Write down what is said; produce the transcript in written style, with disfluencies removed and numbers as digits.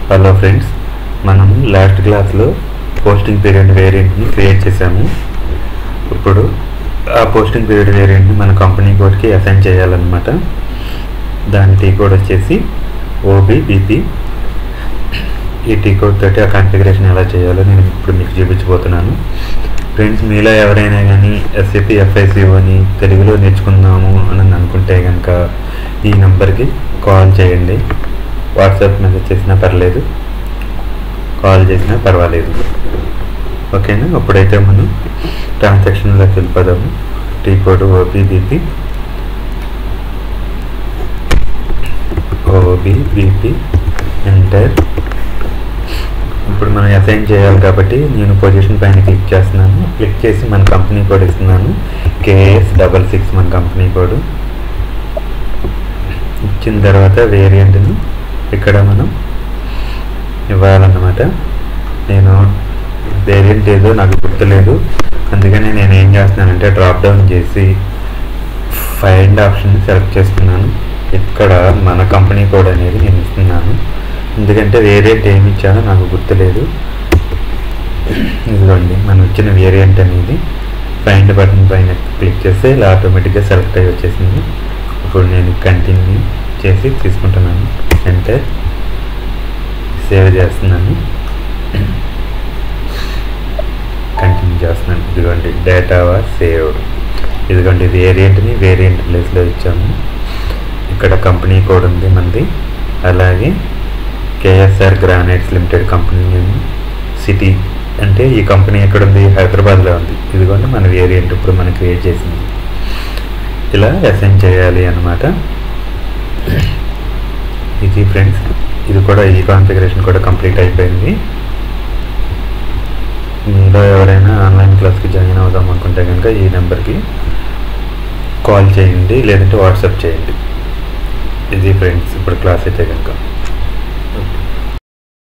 Hello friends, మనం last క్లాస్లో posting period వేరియంట్ని create చేసాము. ఇప్పుడు ఆ పోస్టింగ్ పీరియడ్ వేరియంట్ని మన కంపెనీ కోడ్కి అసైన్ చేయాలన్నమాట. దాని టీ కోడ్ వచ్చేసి ఓబీబీపీ. ఈ టీ కోడ్ తోటి ఆ కాన్ఫిగరేషన్ ఎలా చేయాలో నేను ఇప్పుడు మీకు చూపించబోతున్నాను. ఫ్రెండ్స్, మీలో ఎవరైనా కానీ SAP FICOని తెలుగులో నేర్చుకుందాము అని అనుకుంటే కనుక ఈ నెంబర్కి కాల్ చేయండి. వాట్సాప్ మెసేజ్ చేసినా పర్లేదు, కాల్ చేసినా పర్వాలేదు. ఓకేనా? అప్పుడైతే మనం ట్రాన్సాక్షన్లోకి వెళ్ళిపోదాము. T code OBBP enter. ఇప్పుడు మనం అసైన్ చేయాలి కాబట్టి నేను పొజిషన్ పైన క్లిక్ చేస్తున్నాను. క్లిక్ చేసి మన కంపెనీ కోడ్ ఇస్తున్నాను. KS66 మన కంపెనీ కోడ్ ఇచ్చిన తర్వాత వేరియంట్ని ఇక్కడ మనం ఇవ్వాలన్నమాట. నేను వేరియంట్ ఏదో నాకు గుర్తులేదు, అందుకని నేను ఏం చేస్తున్నానంటే డ్రాప్ డౌన్ చేసి ఫైండ్ ఆప్షన్ సెలెక్ట్ చేస్తున్నాను. ఇక్కడ మన కంపెనీ కోడ్ అనేది నేను ఇస్తున్నాను, ఎందుకంటే వేరియంట్ ఏమి ఇచ్చానో నాకు గుర్తులేదు. ఇదిగోండి మనం ఇచ్చిన వేరియంట్ అనేది ఫైండ్ బటన్ పైన క్లిక్ చేస్తే ఇలా ఆటోమేటిక్గా సెలెక్ట్ అయ్యి వచ్చేసింది. ఇప్పుడు నేను కంటిన్యూ చేసి తీసుకుంటున్నాను. ఎంటర్ సేవ్ చేస్తున్నాను, కంటిన్యూ చేస్తున్నాను. ఇదిగోండి డేటా వాస్ సేవ్డ్. ఇదిగోండి వేరియంట్ని వేరియంట్ ప్లేస్లో ఇచ్చాము. ఇక్కడ కంపెనీ కోడ్ ఉంది మనది. అలాగే KSR granites limited company name, city అంటే ఈ కంపెనీ ఎక్కడ ఉంది, హైదరాబాద్లో ఉంది. ఇదిగోండి మన వేరియంట్ ఇప్పుడు మనం క్రియేట్ చేసింది. ఇలా అసైన్ చేయాలి అన్నమాట. ఇది ఫ్రెండ్స్, ఇది కూడా ఈ కాన్ఫిగరేషన్ కూడా కంప్లీట్ అయిపోయింది. మీలో ఎవరైనా ఆన్లైన్ క్లాస్కి జాయిన్ అవుదాం అనుకుంటే కనుక ఈ నెంబర్కి కాల్ చేయండి, లేదంటే వాట్సాప్ చేయండి. ఇది ఫ్రెండ్స్ ఇప్పుడు క్లాస్ అయితే కనుక